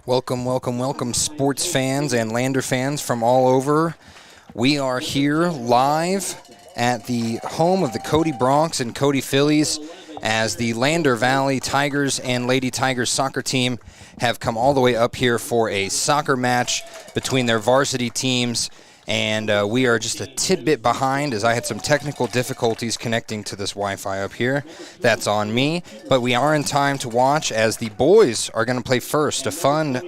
Welcome, welcome, welcome, sports fans and Lander fans from all over. We are here live at the home of the Cody Bronx and Cody Phillies as the Lander Valley Tigers and Lady Tigers soccer team have come all the way up here for a soccer match between their varsity teams. And we are just a tidbit behind as I had some technical difficulties connecting to this Wi-Fi up here. That's on me. But we are in time to watch as the boys are going to play first. A fun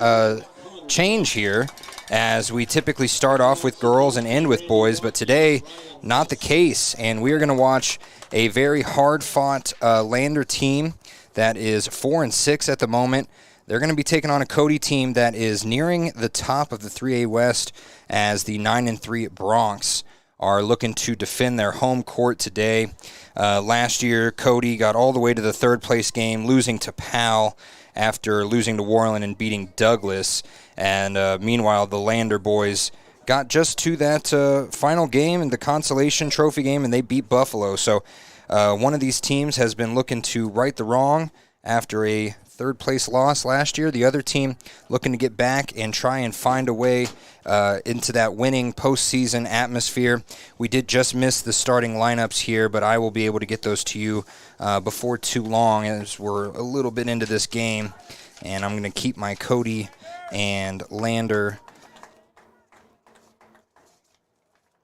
change here as we typically start off with girls and end with boys. But today, not the case. And we are going to watch a very hard-fought Lander team that is 4-6 at the moment. They're going to be taking on a Cody team that is nearing the top of the 3A West as the 9-3 Bronx are looking to defend their home court today. Last year, Cody got all the way to the third-place game, losing to Powell after losing to Warland and beating Douglas. And meanwhile, the Lander boys got just to that final game in the consolation trophy game, and they beat Buffalo. So one of these teams has been looking to right the wrong after a third-place loss last year. The other team looking to get back and try and find a way into that winning postseason atmosphere. We did just miss the starting lineups here, but I will be able to get those to you before too long as we're a little bit into this game. And I'm going to keep my Cody and Lander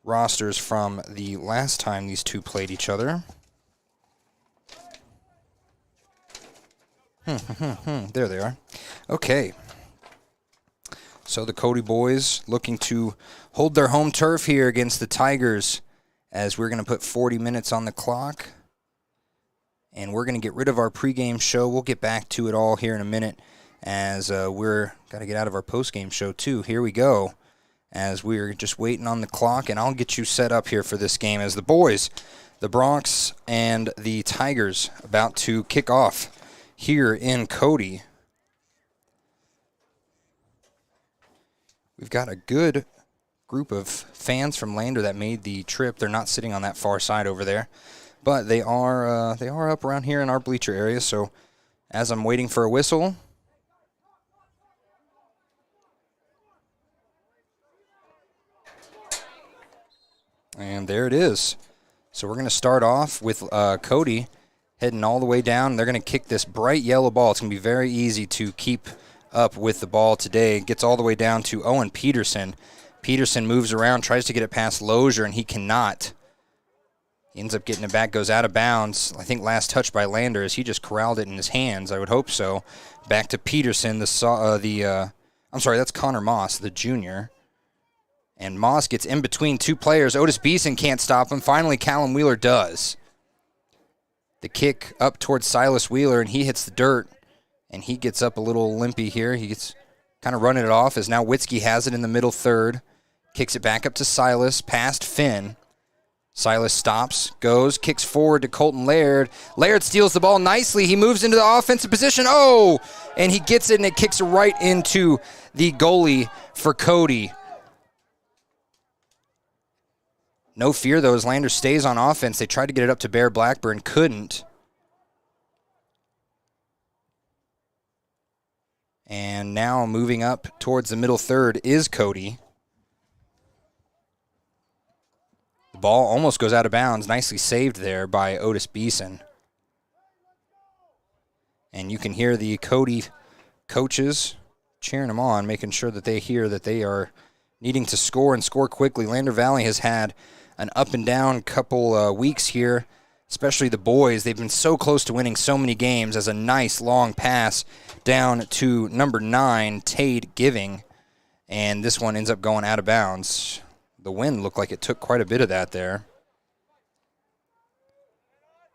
rosters from the last time these two played each other. There they are. Okay. So the Cody boys looking to hold their home turf here against the Tigers as we're going to put 40 minutes on the clock. And we're going to get rid of our pregame show. We'll get back to it all here in a minute as we're got to get out of our postgame show too. Here we go as we're just waiting on the clock. And I'll get you set up here for this game as the boys, the Bronx and the Tigers, about to kick off here in Cody. We've got a good group of fans from Lander that made the trip. They're not sitting on that far side over there, but they are up around here in our bleacher area. So as I'm waiting for a whistle, and there it is. So we're going to start off with Cody heading all the way down. They're going to kick this bright yellow ball. It's going to be very easy to keep up with the ball today. Gets all the way down to Owen Peterson. Peterson moves around, tries to get it past Lozier, and he cannot. He ends up getting it back, goes out of bounds. I think last touch by Lander as he just corralled it in his hands. I would hope so. Back to Peterson. That's Connor Moss, the junior. And Moss gets in between two players. Otis Beeson can't stop him. Finally, Callum Wheeler does. The kick up towards Silas Wheeler, and he hits the dirt, and he gets up a little limpy here. He gets kind of running it off as now Witzke has it in the middle third. Kicks it back up to Silas, past Finn. Silas stops, goes, kicks forward to Colton Laird. Laird steals the ball nicely. He moves into the offensive position. Oh! And he gets it, and it kicks right into the goalie for Cody. No fear, though, as Lander stays on offense. They tried to get it up to Bear Blackburn, couldn't. And now moving up towards the middle third is Cody. The ball almost goes out of bounds. Nicely saved there by Otis Beeson. And you can hear the Cody coaches cheering them on, making sure that they hear that they are needing to score and score quickly. Lander Valley has had an up-and-down couple weeks here, especially the boys. They've been so close to winning so many games as a nice long pass down to number 9, Tade Giving, and this one ends up going out of bounds. The wind looked like it took quite a bit of that there.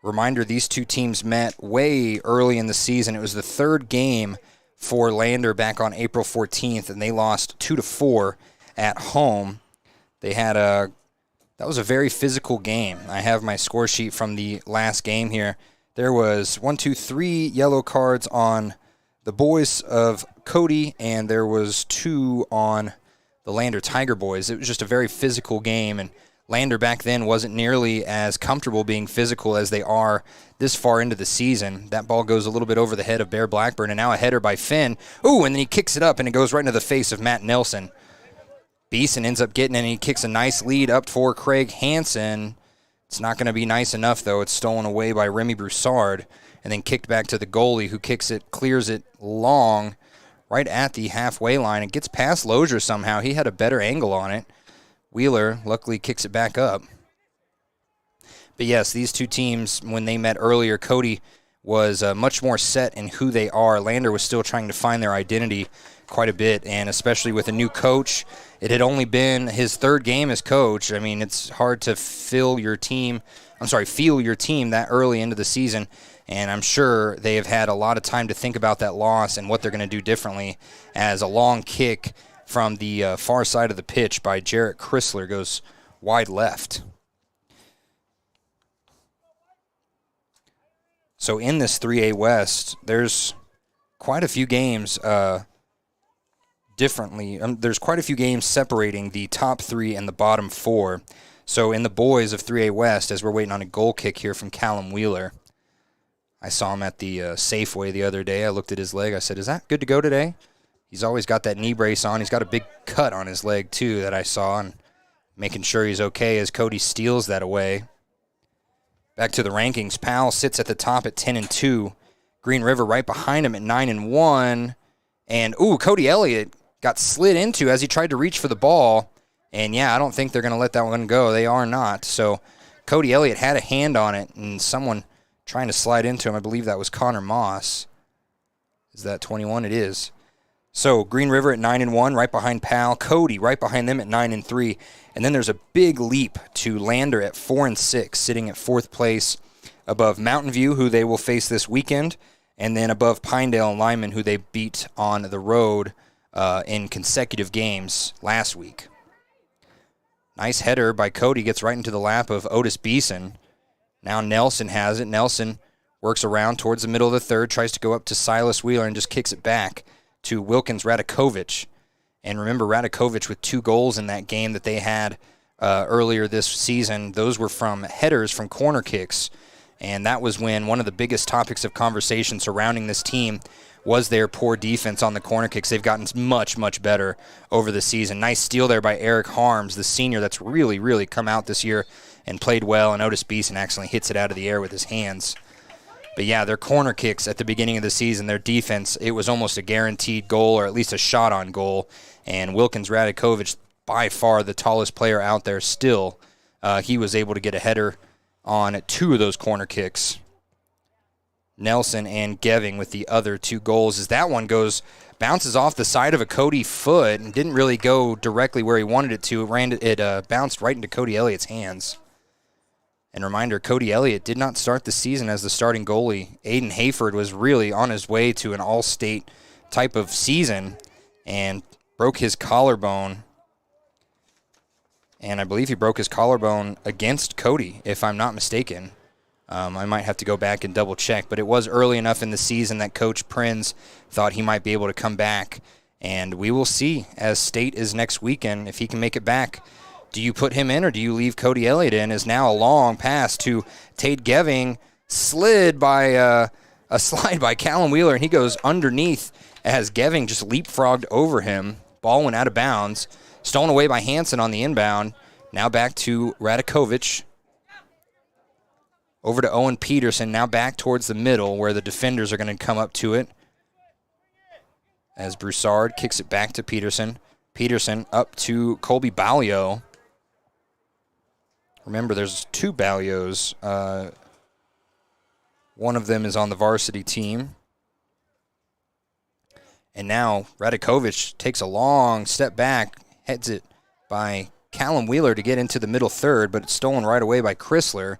Reminder, these two teams met way early in the season. It was the third game for Lander back on April 14th, and they lost 2-4 at home. They had that was a very physical game. I have my score sheet from the last game here. There was 3 yellow cards on the boys of Cody, and there was 2 on the Lander Tiger boys. It was just a very physical game, and Lander back then wasn't nearly as comfortable being physical as they are this far into the season. That ball goes a little bit over the head of Bear Blackburn, and now a header by Finn. Ooh, and then he kicks it up, and it goes right into the face of Matt Nelson. Beeson ends up getting it, and he kicks a nice lead up for Craig Hansen. It's not going to be nice enough, though. It's stolen away by Remy Broussard, and then kicked back to the goalie, who kicks it, clears it long, right at the halfway line. It gets past Lozier somehow. He had a better angle on it. Wheeler luckily kicks it back up. But yes, these two teams, when they met earlier, Cody was much more set in who they are. Lander was still trying to find their identity quite a bit, and especially with a new coach. It had only been his third game as coach. I mean, it's hard to feel your team that early into the season, and I'm sure they have had a lot of time to think about that loss and what they're going to do differently, as a long kick from the far side of the pitch by Jarrett Chrysler goes wide left. So in this 3A West, there's quite a few games differently. There's quite a few games separating the top three and the bottom four. So in the boys of 3A West, as we're waiting on a goal kick here from Callum Wheeler, I saw him at the Safeway the other day. I looked at his leg. I said, "Is that good to go today?" He's always got that knee brace on. He's got a big cut on his leg, too, that I saw, and making sure he's okay as Cody steals that away. Back to the rankings. Powell sits at the top at 10-2. Green River right behind him at 9-1. And, Cody Elliott got slid into as he tried to reach for the ball. And, yeah, I don't think they're going to let that one go. They are not. So Cody Elliott had a hand on it, and someone trying to slide into him. I believe that was Connor Moss. Is that 21? It is. So Green River at 9-1, right behind Powell. Cody right behind them at 9-3. And then there's a big leap to Lander at 4-6, sitting at fourth place above Mountain View, who they will face this weekend, and then above Pinedale and Lyman, who they beat on the road in consecutive games last week. Nice header by Cody, gets right into the lap of Otis Beeson. Now Nelson has it. Nelson works around towards the middle of the third, tries to go up to Silas Wheeler and just kicks it back to Wilkins Radakovich. And remember, Radakovich with 2 goals in that game that they had earlier this season, those were from headers from corner kicks. And that was when one of the biggest topics of conversation surrounding this team was their poor defense on the corner kicks. They've gotten much, much better over the season. Nice steal there by Eric Harms, the senior that's really, really come out this year and played well. And Otis Beeson actually hits it out of the air with his hands. But, yeah, their corner kicks at the beginning of the season, their defense, it was almost a guaranteed goal or at least a shot on goal. And Wilkins Radakovich, by far the tallest player out there still, he was able to get a header on 2 of those corner kicks. Nelson and Geving with the other 2 goals, as that one bounces off the side of a Cody foot and didn't really go directly where he wanted it to. It bounced right into Cody Elliott's hands. And reminder, Cody Elliott did not start the season as the starting goalie. Aiden Hayford was really on his way to an all-state type of season and broke his collarbone. And I believe he broke his collarbone against Cody, if I'm not mistaken. I might have to go back and double check, but it was early enough in the season that Coach Prinz thought he might be able to come back. And we will see, as state is next weekend, if he can make it back. Do you put him in or do you leave Cody Elliott in? Is now a long pass to Tate Geving, slid by a slide by Callum Wheeler, and he goes underneath as Geving just leapfrogged over him. Ball went out of bounds. Stolen away by Hansen on the inbound. Now back to Radakovich. Over to Owen Peterson, now back towards the middle where the defenders are going to come up to it. As Broussard kicks it back to Peterson. Peterson up to Colby Ballio. Remember, there's 2 Ballios. One of them is on the varsity team. And now Radakovich takes a long step back, heads it by Callum Wheeler to get into the middle third, but it's stolen right away by Chrysler.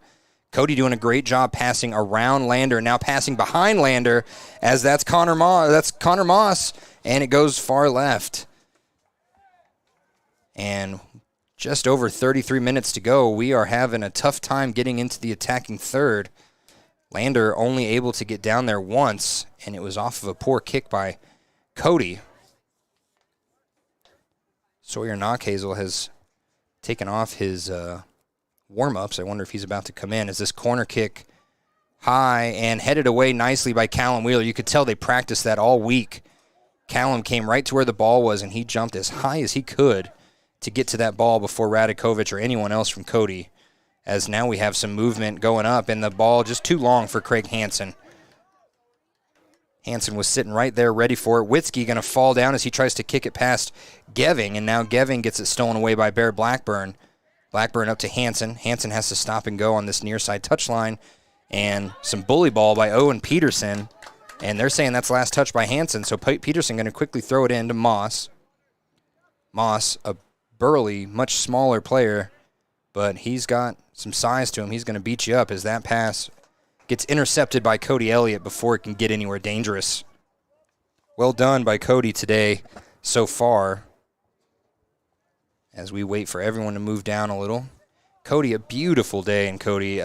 Cody doing a great job passing around Lander, now passing behind Lander, as that's Connor Moss, and it goes far left. And just over 33 minutes to go. We are having a tough time getting into the attacking third. Lander only able to get down there once, and it was off of a poor kick by Cody. Sawyer Knockhazel has taken off his warm-ups. I wonder if he's about to come in. As this corner kick high and headed away nicely by Callum Wheeler. You could tell they practiced that all week. Callum came right to where the ball was, and he jumped as high as he could to get to that ball before Radakovic or anyone else from Cody. As now we have some movement going up, and the ball just too long for Craig Hansen. Hansen was sitting right there ready for it. Witzke going to fall down as he tries to kick it past Geving, and now Geving gets it stolen away by Bear Blackburn. Blackburn up to Hansen. Hansen has to stop and go on this near side touchline. And some bully ball by Owen Peterson. And they're saying that's last touch by Hansen. So Peterson going to quickly throw it in to Moss. Moss, a burly, much smaller player, but he's got some size to him. He's going to beat you up as that pass gets intercepted by Cody Elliott before it can get anywhere dangerous. Well done by Cody today so far. As we wait for everyone to move down a little. Cody, a beautiful day in Cody,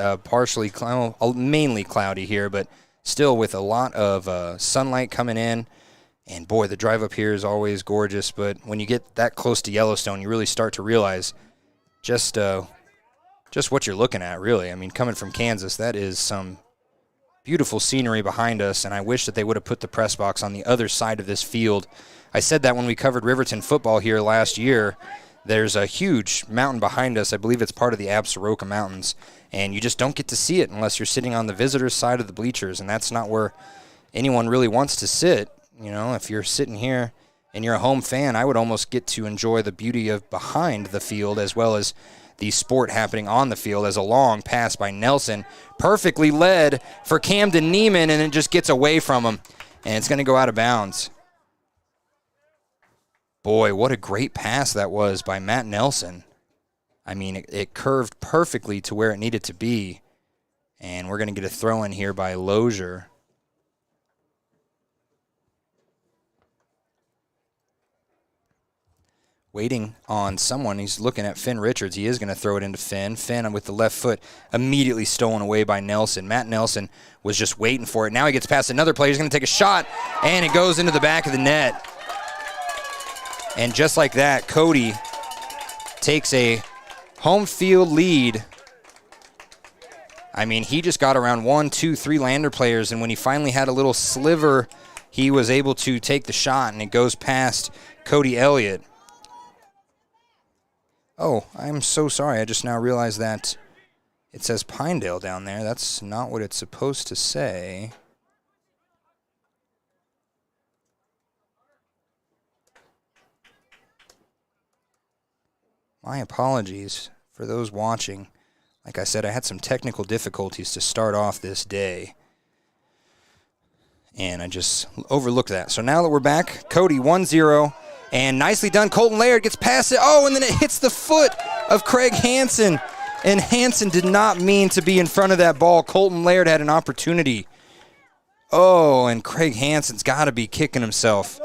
mainly cloudy here, but still with a lot of sunlight coming in. And boy, the drive up here is always gorgeous, but when you get that close to Yellowstone, you really start to realize just what you're looking at, really. I mean, coming from Kansas, that is some beautiful scenery behind us, and I wish that they would have put the press box on the other side of this field. I said that when we covered Riverton football here last year. There's a huge mountain behind us. I believe it's part of the Absaroka Mountains, and you just don't get to see it unless you're sitting on the visitor's side of the bleachers, and that's not where anyone really wants to sit. You know, if you're sitting here and you're a home fan, I would almost get to enjoy the beauty of behind the field as well as the sport happening on the field. As a long pass by Nelson, perfectly led for Camden Neiman, and it just gets away from him, and it's going to go out of bounds. Boy, what a great pass that was by Matt Nelson. I mean, it curved perfectly to where it needed to be. And we're going to get a throw in here by Lozier. Waiting on someone. He's looking at Finn Richards. He is going to throw it into Finn. Finn with the left foot immediately stolen away by Nelson. Matt Nelson was just waiting for it. Now he gets past another player. He's going to take a shot, and it goes into the back of the net. And just like that, Cody takes a home field lead. I mean, he just got around 1, 2, 3 Lander players, and when he finally had a little sliver, he was able to take the shot, and it goes past Cody Elliott. Oh, I'm so sorry. I just now realized that it says Pinedale down there. That's not what it's supposed to say. My apologies for those watching. Like I said, I had some technical difficulties to start off this day. And I just overlooked that. So now that we're back, Cody 1-0. And nicely done. Colton Laird gets past it. Oh, and then it hits the foot of Craig Hansen. And Hansen did not mean to be in front of that ball. Colton Laird had an opportunity. Oh, and Craig Hansen's got to be kicking himself.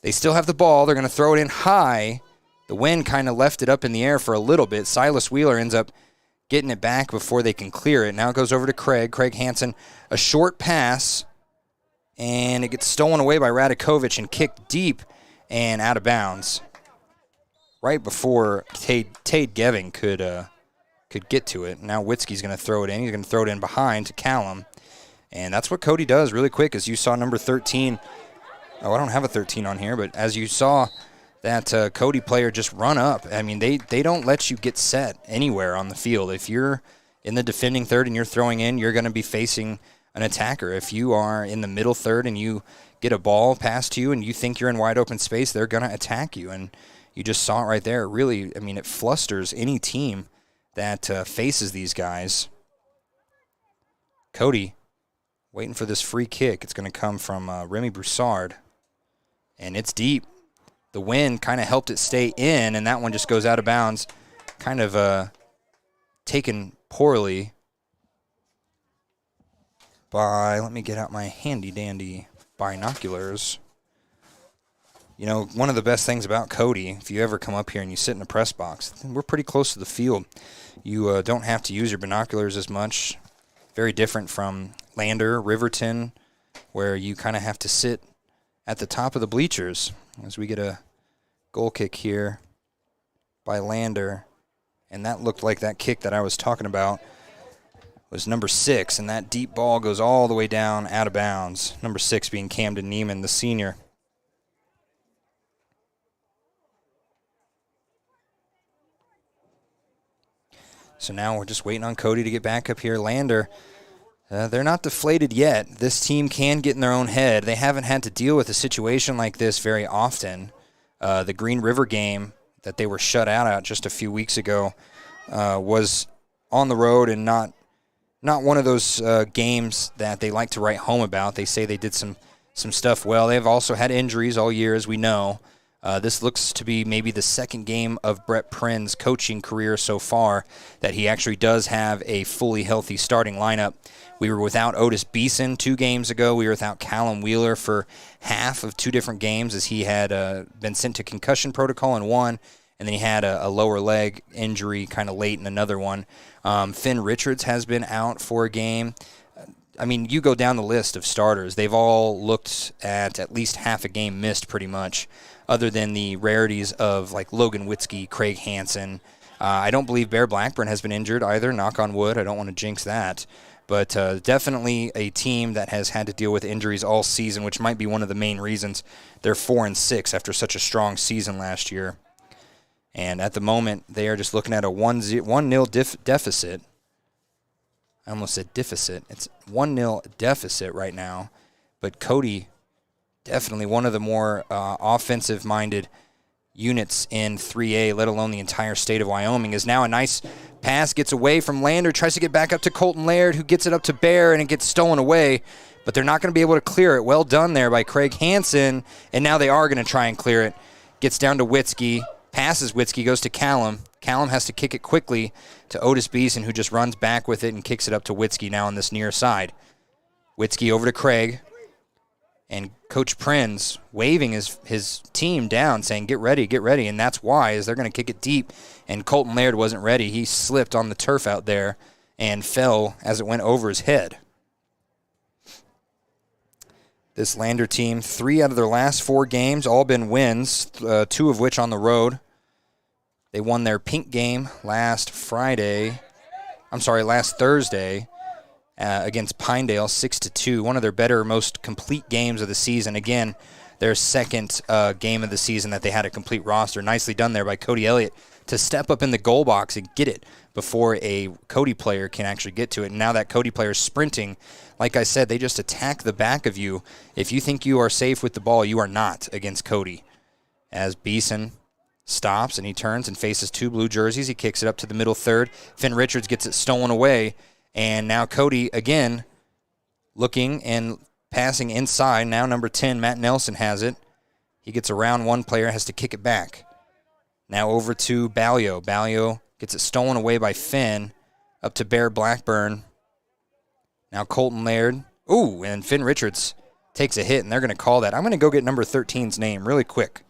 They still have the ball. They're going to throw it in high. The wind kind of left it up in the air for a little bit. Silas Wheeler ends up getting it back before they can clear it. Now it goes over to Craig. Craig Hansen, a short pass, and it gets stolen away by Radakovic and kicked deep and out of bounds. Right before Tate Geving could get to it. Now Witzke's going to throw it in. He's going to throw it in behind to Callum. And that's what Cody does really quick, as you saw number 13. Oh, I don't have a 13 on here, but as you saw that Cody player just run up. I mean, they don't let you get set anywhere on the field. If you're in the defending third and you're throwing in, you're going to be facing an attacker. If you are in the middle third and you get a ball passed to you and you think you're in wide open space, they're going to attack you. And you just saw it right there. Really, I mean, it flusters any team that faces these guys. Cody waiting for this free kick. It's going to come from Remy Broussard. And it's deep. The wind kind of helped it stay in, and that one just goes out of bounds. Kind of taken poorly by, let me get out my handy-dandy binoculars. You know, one of the best things about Cody, if you ever come up here and you sit in the press box, we're pretty close to the field. You don't have to use your binoculars as much. Very different from Lander, Riverton, where you kind of have to sit at the top of the bleachers. As we get a goal kick here by Lander. And that looked like that kick that I was talking about was number 6, and that deep ball goes all the way down out of bounds. Number 6 being Camden Neiman, the senior. So now we're just waiting on Cody to get back up here. Lander, they're not deflated yet. This team can get in their own head. They haven't had to deal with a situation like this very often. The Green River game that they were shut out at just a few weeks ago was on the road and not one of those games that they like to write home about. They say they did some stuff well. They've also had injuries all year, as we know. This looks to be maybe the second game of Brett Prin's coaching career so far that he actually does have a fully healthy starting lineup. We were without Otis Beeson 2 games ago. We were without Callum Wheeler for half of 2 different games as he had been sent to concussion protocol in one, and then he had a lower leg injury kind of late in another one. Finn Richards has been out for a game. I mean, you go down the list of starters. They've all looked at least half a game missed pretty much, other than the rarities of like Logan Witzke, Craig Hansen. I don't believe Bear Blackburn has been injured either, knock on wood. I don't want to jinx that. But definitely a team that has had to deal with injuries all season, which might be one of the main reasons they're 4-6 after such a strong season last year. And at the moment, they are just looking at a 1-0 deficit. I almost said deficit. It's 1-0 deficit right now. But Cody, definitely one of the more offensive-minded units in 3A, let alone the entire state of Wyoming, is now a nice pass, gets away from Lander, tries to get back up to Colton Laird, who gets it up to Bear, and it gets stolen away. But they're not going to be able to clear it. Well done there by Craig Hansen, and now they are going to try and clear it. Gets down to Witzke, passes Witzke, goes to Callum. Callum has to kick it quickly to Otis Beeson, who just runs back with it and kicks it up to Witzke now on this near side. Witzke over to Craig. And Coach Prin's waving his team down, saying, get ready, and that's why, is they're going to kick it deep. And Colton Laird wasn't ready. He slipped on the turf out there and fell as it went over his head. This Lander team, 3 out of their last 4 games, all been wins, 2 of which on the road. They won their pink game last Thursday, against Pinedale, 6-2. One of their better, most complete games of the season. Again, their second game of the season that they had a complete roster. Nicely done there by Cody Elliott to step up in the goal box and get it before a Cody player can actually get to it. And now that Cody player is sprinting, like I said, they just attack the back of you. If you think you are safe with the ball, you are not against Cody. As Beeson stops and he turns and faces 2 blue jerseys, he kicks it up to the middle third. Finn Richards gets it stolen away. And now Cody, again, looking and passing inside. Now number 10, Matt Nelson, has it. He gets around one player, has to kick it back. Now over to Ballio. Ballio gets it stolen away by Finn. Up to Bear Blackburn. Now Colton Laird. Ooh, and Finn Richards takes a hit, and they're going to call that. I'm going to go get number 13's name really quick.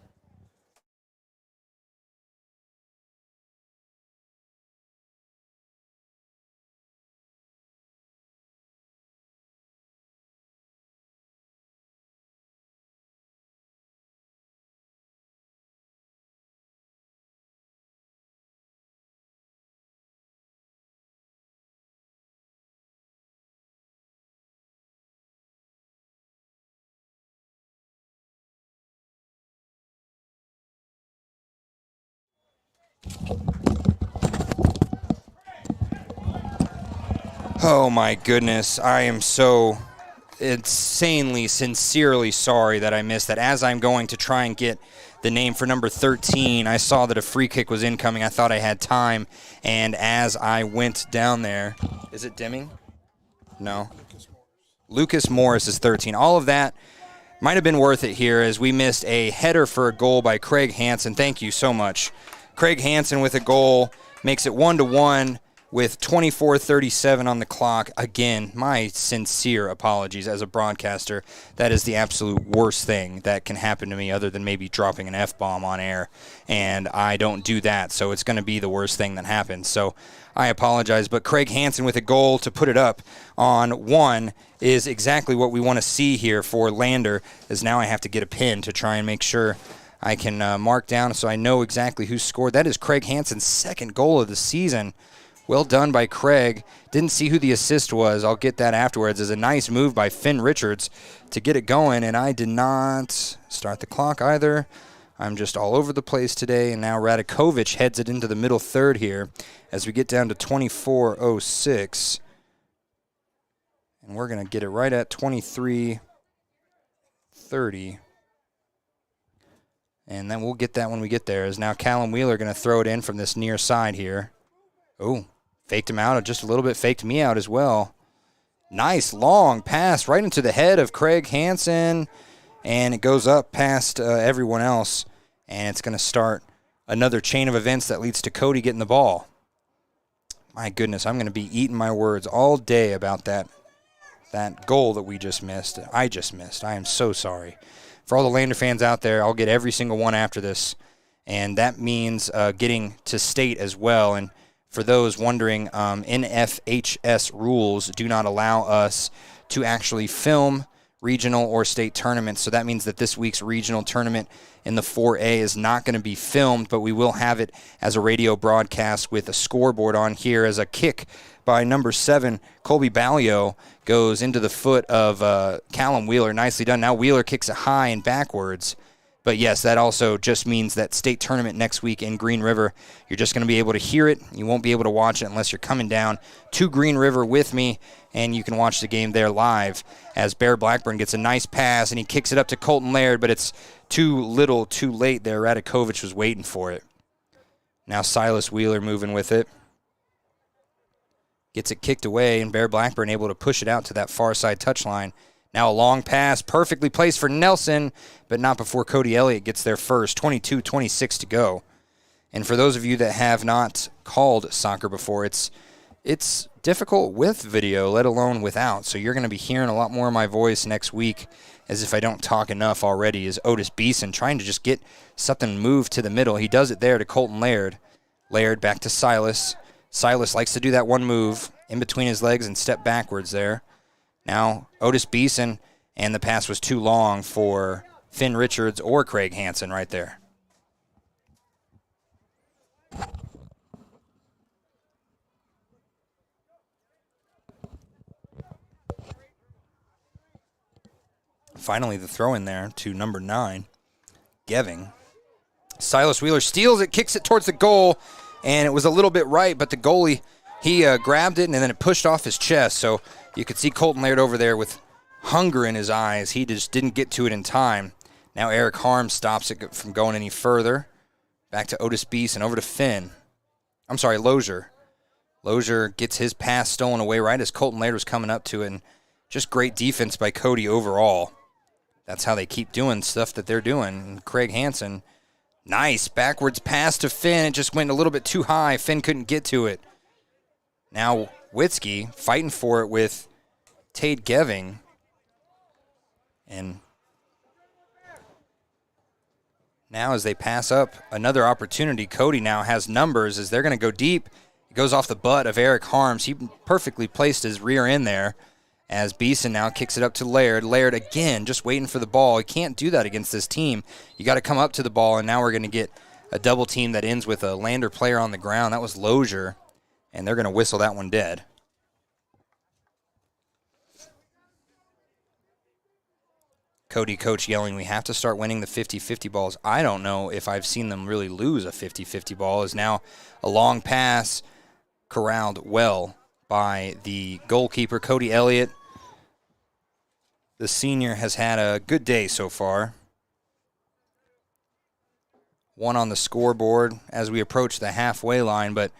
Oh my goodness, I am so insanely, sincerely sorry that I missed that. As I'm going to try and get the name for number 13, I saw that a free kick was incoming. I thought I had time, and as I went down there, is it Deming? No. Lucas Morris is 13. All of that might have been worth it here as we missed a header for a goal by Craig Hansen. Thank you so much. Craig Hansen with a goal makes it 1-1. With 24:37 on the clock. Again, my sincere apologies as a broadcaster. That is the absolute worst thing that can happen to me other than maybe dropping an F-bomb on air. And I don't do that, so it's going to be the worst thing that happens. So I apologize. But Craig Hansen with a goal to put it up on 1 is exactly what we want to see here for Lander, as now I have to get a pin to try and make sure I can mark down so I know exactly who scored. That is Craig Hansen's second goal of the season. Well done by Craig. Didn't see who the assist was. I'll get that afterwards. It's a nice move by Finn Richards to get it going, and I did not start the clock either. I'm just all over the place today, and now Radakovic heads it into the middle third here as we get down to 24:06. And we're going to get it right at 23:30. And then we'll get that when we get there. Is now Callum Wheeler going to throw it in from this near side here. Oh, faked him out, just a little bit faked me out as well. Nice long pass right into the head of Craig Hansen, and it goes up past everyone else, and it's going to start another chain of events that leads to Cody getting the ball. My goodness, I'm going to be eating my words all day about that goal that we just missed. I just missed. I am so sorry. For all the Lander fans out there, I'll get every single one after this, and that means getting to state as well. And for those wondering, NFHS rules do not allow us to actually film regional or state tournaments, so that means that this week's regional tournament in the 4A is not going to be filmed, but we will have it as a radio broadcast with a scoreboard on here as a kick by number 7, Colby Ballio, goes into the foot of Callum Wheeler. Nicely done. Now Wheeler kicks it high and backwards. But, yes, that also just means that state tournament next week in Green River, you're just going to be able to hear it. You won't be able to watch it unless you're coming down to Green River with me, and you can watch the game there live as Bear Blackburn gets a nice pass, and he kicks it up to Colton Laird, but it's too little, too late there. Radakovic was waiting for it. Now Silas Wheeler moving with it. Gets it kicked away, and Bear Blackburn able to push it out to that far side touchline. Now a long pass, perfectly placed for Nelson, but not before Cody Elliott gets there first. 22-26 to go. And for those of you that have not called soccer before, it's difficult with video, let alone without. So you're going to be hearing a lot more of my voice next week, as if I don't talk enough already, is Otis Beeson trying to just get something moved to the middle. He does it there to Colton Laird. Laird back to Silas. Silas likes to do that one move in between his legs and step backwards there. Now Otis Beeson, and the pass was too long for Finn Richards or Craig Hansen right there. Finally the throw in there to number 9, Geving. Silas Wheeler steals it, kicks it towards the goal, and it was a little bit right, but the goalie, he grabbed it, and then it pushed off his chest. So you could see Colton Laird over there with hunger in his eyes. He just didn't get to it in time. Now Eric Harms stops it from going any further. Back to Otis Beeson, over to Finn. I'm sorry, Lozier. Lozier gets his pass stolen away right as Colton Laird was coming up to it, and just great defense by Cody overall. That's how they keep doing stuff that they're doing. And Craig Hansen, nice backwards pass to Finn. It just went a little bit too high. Finn couldn't get to it. Now Witzke fighting for it with Tate Geving. And now as they pass up another opportunity, Cody now has numbers as they're going to go deep. It goes off the butt of Eric Harms. He perfectly placed his rear end there as Beeson now kicks it up to Laird. Laird again just waiting for the ball. He can't do that against this team. You got to come up to the ball, and now we're going to get a double team that ends with a Lander player on the ground. That was Lozier, and they're going to whistle that one dead. Cody coach yelling, we have to start winning the 50-50 balls. I don't know if I've seen them really lose a 50-50 ball. Is now a long pass corralled well by the goalkeeper, Cody Elliott. The senior has had a good day so far. 1 on the scoreboard as we approach the halfway line, but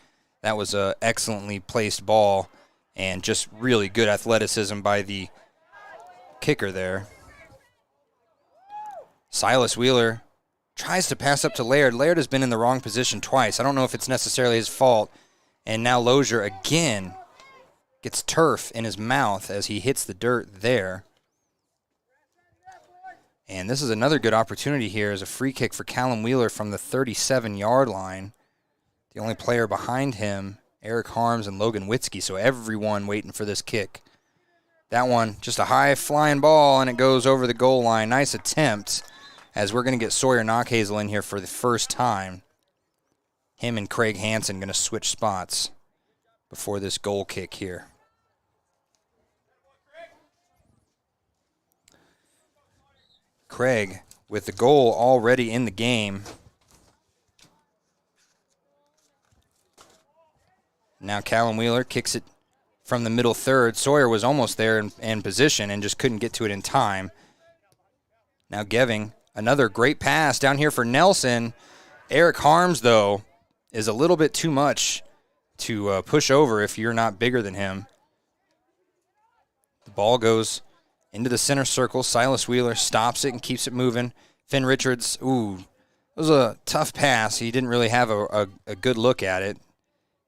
that was an excellently placed ball and just really good athleticism by the kicker there. Silas Wheeler tries to pass up to Laird. Laird has been in the wrong position twice. I don't know if it's necessarily his fault. And now Lozier again gets turf in his mouth as he hits the dirt there. And this is another good opportunity here as a free kick for Callum Wheeler from the 37-yard line. The only player behind him, Eric Harms and Logan Witzke, so everyone waiting for this kick. That one, just a high-flying ball, and it goes over the goal line. Nice attempt as we're going to get Sawyer Knockhazel in here for the first time. Him and Craig Hansen going to switch spots before this goal kick here. Craig with the goal already in the game. Now Callum Wheeler kicks it from the middle third. Sawyer was almost there in position and just couldn't get to it in time. Now Geving, another great pass down here for Nelson. Eric Harms, though, is a little bit too much to push over if you're not bigger than him. The ball goes into the center circle. Silas Wheeler stops it and keeps it moving. Finn Richards, it was a tough pass. He didn't really have a good look at it.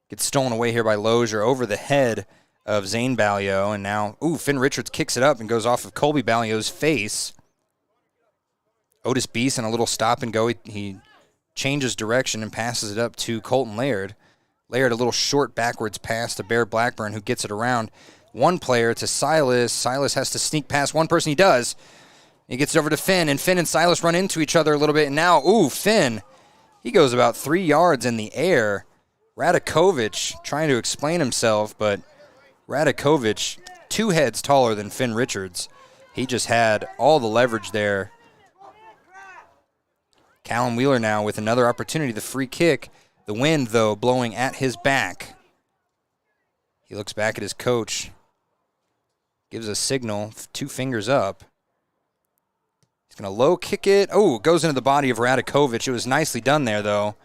Gets stolen away here by Lozier over the head of Zane Ballio. And now, Finn Richards kicks it up and goes off of Colby Ballio's face. Otis Beeson, a little stop and go. He changes direction and passes it up to Colton Laird. Laird, a little short backwards pass to Bear Blackburn, who gets it around one player to Silas. Silas has to sneak past one person. He does. He gets it over to Finn, and Finn and Silas run into each other a little bit. And now, Finn, he goes about 3 yards in the air. Radakovic trying to explain himself, but Radakovic, 2 heads taller than Finn Richards. He just had all the leverage there. Callum Wheeler now with another opportunity, the free kick. The wind, though, blowing at his back. He looks back at his coach, gives a signal, 2 fingers up. He's going to low kick it. It goes into the body of Radakovic. It was nicely done there, though.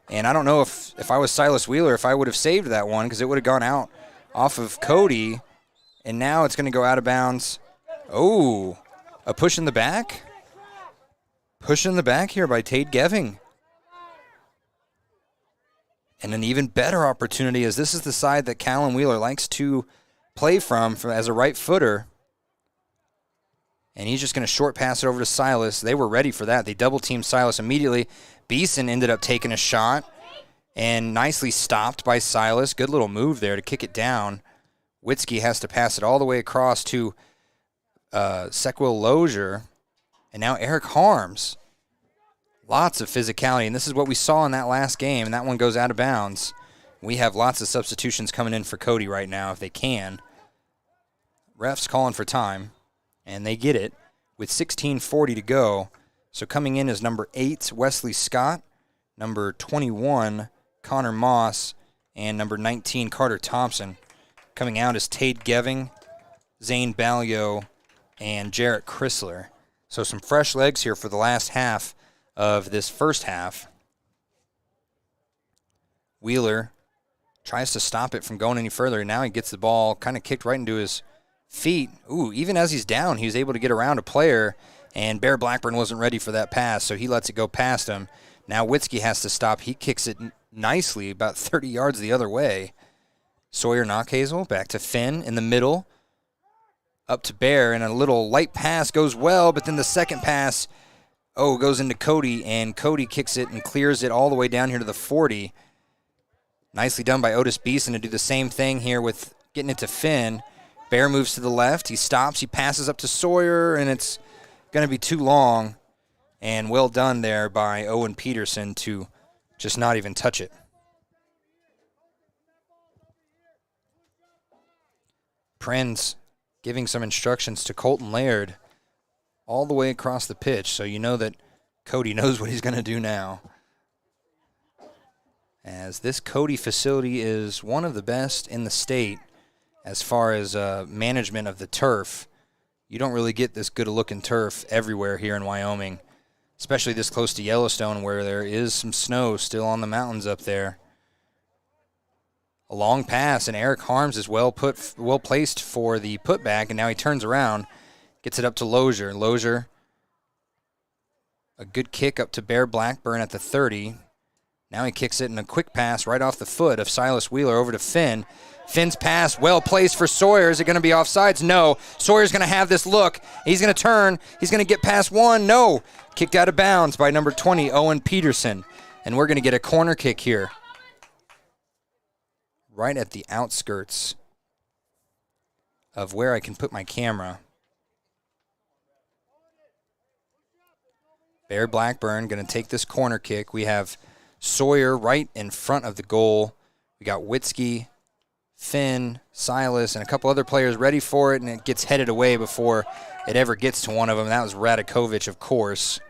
And I don't know if I was Silas Wheeler, if I would have saved that one, because it would have gone out off of Cody. And now it's going to go out of bounds. A push in the back? Push in the back here by Tate Geving. And an even better opportunity, as this is the side that Callum Wheeler likes to play from as a right footer. And he's just going to short pass it over to Silas. They were ready for that. They double-teamed Silas immediately. Beeson ended up taking a shot and nicely stopped by Silas. Good little move there to kick it down. Witzke has to pass it all the way across to Sequil Lozier. And now Eric Harms. Lots of physicality, and this is what we saw in that last game, and that one goes out of bounds. We have lots of substitutions coming in for Cody right now if they can. Refs calling for time, and they get it with 16:40 to go. So coming in is number 8, Wesley Scott, number 21, Connor Moss, and number 19, Carter Thompson. Coming out is Tate Geving, Zane Ballio, and Jarrett Chrysler. So some fresh legs here for the last half of this first half. Wheeler tries to stop it from going any further, and now he gets the ball kind of kicked right into his feet. Even as he's down, he was able to get around a player, and Bear Blackburn wasn't ready for that pass, so he lets it go past him. Now Witzke has to stop. He kicks it nicely about 30 yards the other way. Sawyer Knockhazel back to Finn in the middle. Up to Bear, and a little light pass goes well, but then the second pass, goes into Cody, and Cody kicks it and clears it all the way down here to the 40. Nicely done by Otis Beeson to do the same thing here with getting it to Finn. Bear moves to the left. He stops. He passes up to Sawyer, and it's going to be too long. And well done there by Owen Peterson to just not even touch it. Prenz giving some instructions to Colton Laird all the way across the pitch, so you know that Cody knows what he's going to do now. As this Cody facility is one of the best in the state as far as management of the turf. You don't really get this good-looking turf everywhere here in Wyoming, especially this close to Yellowstone where there is some snow still on the mountains up there. A long pass, and Eric Harms is well placed for the putback, and now he turns around, gets it up to Lozier. Lozier, a good kick up to Bear Blackburn at the 30. Now he kicks it in a quick pass right off the foot of Silas Wheeler over to Finn. Finn's pass well placed for Sawyer. Is it going to be offsides? No. Sawyer's going to have this look. He's going to turn. He's going to get past one. No. Kicked out of bounds by number 20, Owen Peterson. And we're going to get a corner kick here. Right at the outskirts of where I can put my camera. Bear Blackburn going to take this corner kick. We have Sawyer right in front of the goal. We got Witzke, Finn, Silas, and a couple other players ready for it, and it gets headed away before it ever gets to one of them. That was Radakovic, of course.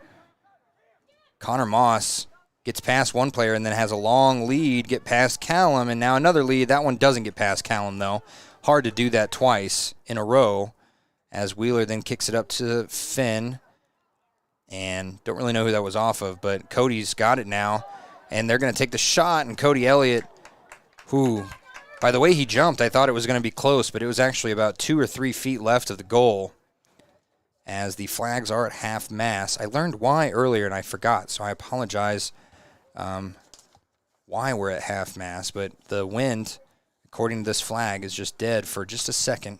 Connor Moss gets past one player and then has a long lead, get past Callum, and now another lead. That one doesn't get past Callum, though. Hard to do that twice in a row, as Wheeler then kicks it up to Finn. And don't really know who that was off of, but Cody's got it now. And they're going to take the shot, and Cody Elliott, who, by the way he jumped, I thought it was going to be close, but it was actually about 2 or 3 feet left of the goal, as the flags are at half-mast. I learned why earlier, and I forgot, so I apologize why we're at half-mast, but the wind, according to this flag, is just dead for just a second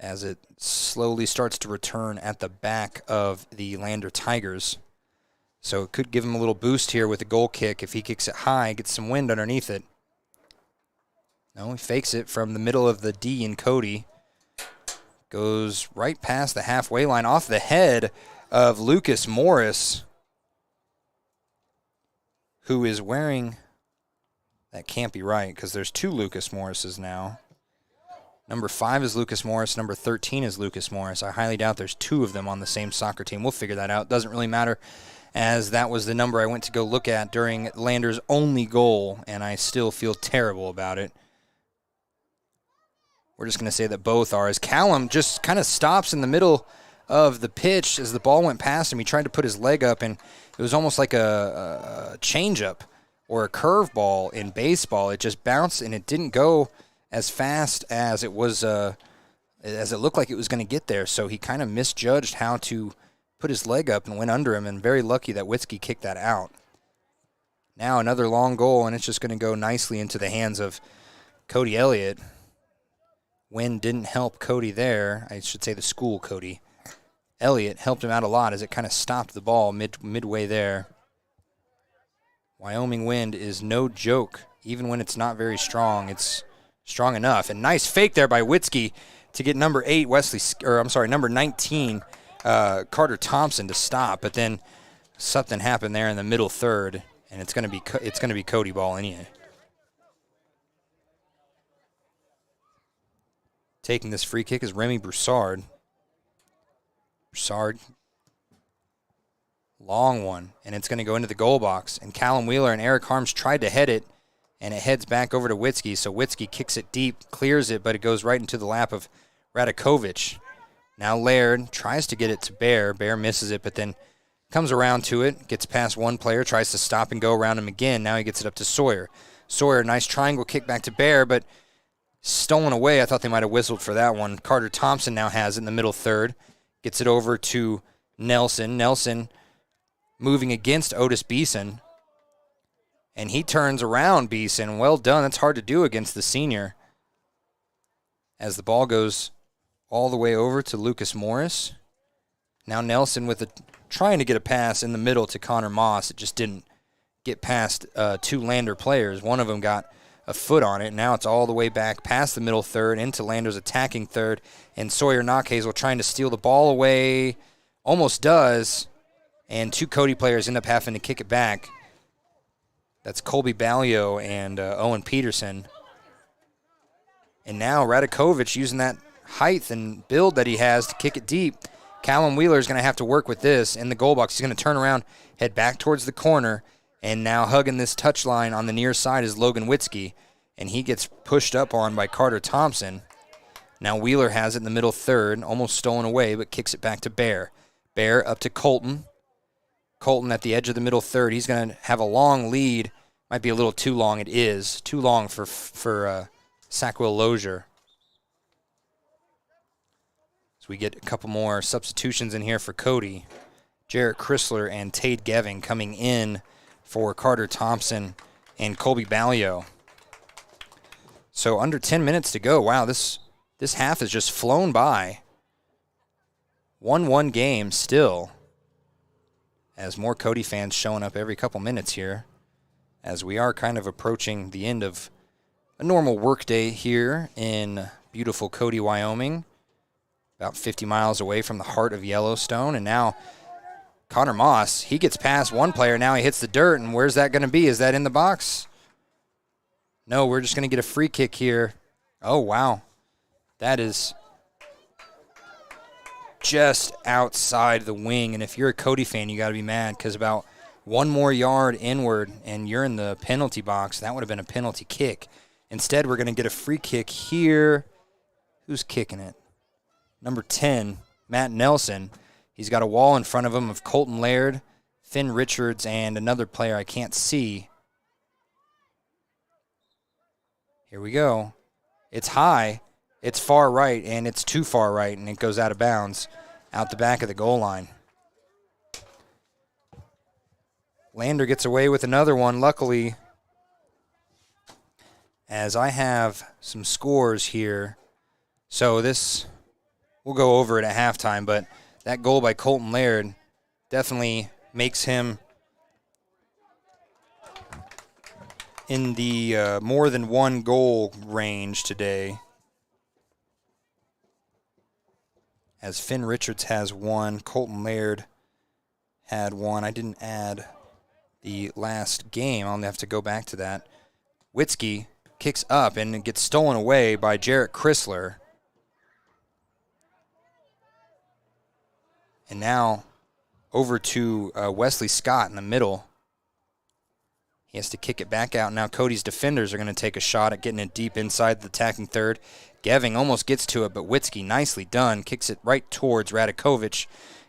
as it slowly starts to return at the back of the Lander Tigers. So it could give him a little boost here with the goal kick. If he kicks it high, gets some wind underneath it. No, he fakes it from the middle of the D in Cody. Goes right past the halfway line off the head of Lucas Morris, who is wearing, that can't be right because there's 2 Lucas Morrises now. Number 5 is Lucas Morris. Number 13 is Lucas Morris. I highly doubt there's 2 of them on the same soccer team. We'll figure that out. Doesn't really matter, as that was the number I went to go look at during Lander's only goal, and I still feel terrible about it. We're just going to say that both are, as Callum just kind of stops in the middle of the pitch as the ball went past him. He tried to put his leg up, and it was almost like a changeup or a curveball in baseball. It just bounced, and it didn't go as fast as it was, as it looked like it was going to get there. So he kind of misjudged how to put his leg up and went under him, and very lucky that Witzke kicked that out. Now another long goal, and it's just going to go nicely into the hands of Cody Elliott. Wind didn't help Cody there. I should say the school Cody. Elliott helped him out a lot as it kind of stopped the ball midway there. Wyoming wind is no joke, even when it's not very strong. It's strong enough. And nice fake there by Witzke to get number 19, Carter Thompson to stop. But then something happened there in the middle third, and it's going to be Cody ball anyway. Taking this free kick is Remy Broussard. Broussard, long one, and it's going to go into the goal box. And Callum Wheeler and Eric Harms tried to head it, and it heads back over to Witzke. So Witzke kicks it deep, clears it, but it goes right into the lap of Radakovic. Now Laird tries to get it to Bear. Bear misses it, but then comes around to it, gets past one player, tries to stop and go around him again. Now he gets it up to Sawyer. Sawyer, nice triangle kick back to Bear, but stolen away. I thought they might have whistled for that one. Carter Thompson now has it in the middle third. Gets it over to Nelson. Nelson moving against Otis Beeson. And he turns around Beeson. Well done. That's hard to do against the senior. As the ball goes all the way over to Lucas Morris. Now Nelson trying to get a pass in the middle to Connor Moss. It just didn't get past 2 Lander players. One of them got a foot on it. Now it's all the way back past the middle third into Lander's attacking third, and Sawyer Knockhazel trying to steal the ball away. Almost does, and 2 Cody players end up having to kick it back. That's Colby Ballio and Owen Peterson. And now Radakovic using that height and build that he has to kick it deep. Callum Wheeler is going to have to work with this in the goal box. He's going to turn around, head back towards the corner, and now hugging this touch line on the near side is Logan Witzke, and he gets pushed up on by Carter Thompson. Now Wheeler has it in the middle third, almost stolen away, but kicks it back to Bear. Bear up to Colton. Colton at the edge of the middle third. He's going to have a long lead. Might be a little too long. It is too long for Sackville Lozier. So we get a couple more substitutions in here for Cody. Jarrett Chrysler and Tate Geving coming in for Carter Thompson and Colby Ballio. So under 10 minutes to go. Wow, this half has just flown by. 1-1 game still, as more Cody fans showing up every couple minutes here, as we are kind of approaching the end of a normal workday here in beautiful Cody, Wyoming, about 50 miles away from the heart of Yellowstone. And now Connor Moss, he gets past one player. Now he hits the dirt, and where's that going to be? Is that in the box? No, we're just going to get a free kick here. Oh, wow. That is just outside the wing, and if you're a Cody fan, you got to be mad because about one more yard inward, and you're in the penalty box. That would have been a penalty kick. Instead, we're going to get a free kick here. Who's kicking it? Number 10, Matt Nelson. He's got a wall in front of him of Colton Laird, Finn Richards, and another player I can't see. Here we go. It's high, it's far right, and it's too far right, and it goes out of bounds out the back of the goal line. Lander gets away with another one, luckily, as I have some scores here. So this, we'll go over it at halftime, but that goal by Colton Laird definitely makes him in the more than one goal range today. As Finn Richards has one, Colton Laird had one. I didn't add the last game. I'll have to go back to that. Witzke kicks up and it gets stolen away by Jarrett Chrysler. And now over to Wesley Scott in the middle. He has to kick it back out. Now Cody's defenders are going to take a shot at getting it deep inside the attacking third. Geving almost gets to it, but Witzke, nicely done, kicks it right towards Radakovic.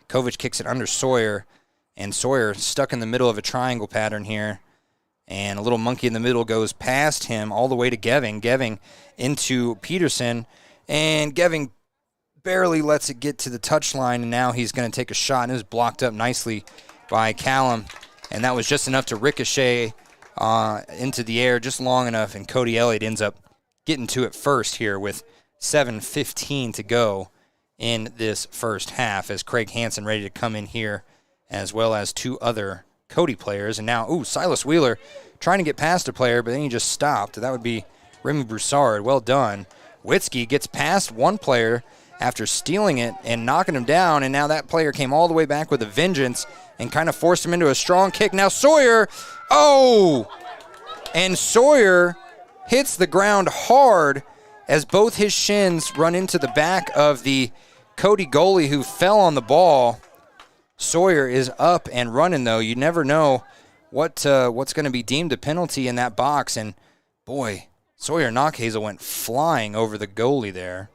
Kovic kicks it under Sawyer, and Sawyer stuck in the middle of a triangle pattern here. And a little monkey in the middle goes past him all the way to Geving. Geving into Peterson, and Geving barely lets it get to the touchline, and now he's going to take a shot, and it was blocked up nicely by Callum. And that was just enough to ricochet into the air, just long enough, and Cody Elliott ends up getting to it first here with 7:15 to go in this first half as Craig Hansen ready to come in here, as well as two other Cody players. And now, Silas Wheeler trying to get past a player, but then he just stopped. That would be Remy Broussard. Well done. Witzke gets past one player after stealing it and knocking him down, and now that player came all the way back with a vengeance and kind of forced him into a strong kick. Now Sawyer, and Sawyer hits the ground hard as both his shins run into the back of the Cody goalie who fell on the ball. Sawyer is up and running, though. You never know what's going to be deemed a penalty in that box, and boy, Sawyer Knockhazel went flying over the goalie there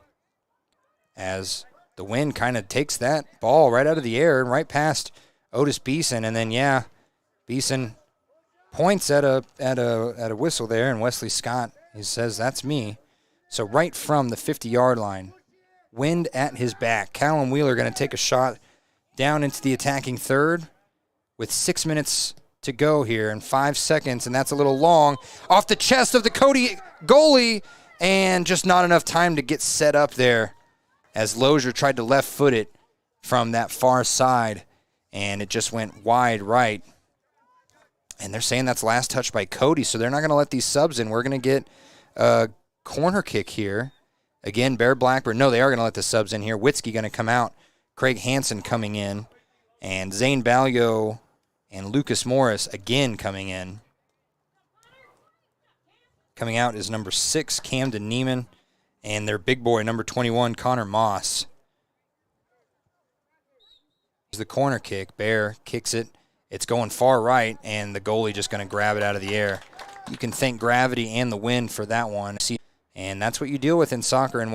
as the wind kind of takes that ball right out of the air and right past Otis Beeson. And then, Beeson points at a whistle there, and Wesley Scott, he says, that's me. So right from the 50-yard line, wind at his back. Callum Wheeler going to take a shot down into the attacking third with 6 minutes to go here and 5 seconds, and that's a little long. Off the chest of the Cody goalie, and just not enough time to get set up there as Lozier tried to left foot it from that far side, and it just went wide right. And they're saying that's last touch by Cody, so they're not going to let these subs in. We're going to get a corner kick here. Again, Bear Blackburn. No, they are going to let the subs in here. Witzke going to come out. Craig Hansen coming in. And Zane Balio and Lucas Morris again coming in. Coming out is number 6, Camden Neiman. And their big boy, number 21, Connor Moss. Here's the corner kick. Bear kicks it. It's going far right, and the goalie just going to grab it out of the air. You can thank gravity and the wind for that one. And that's what you deal with in soccer and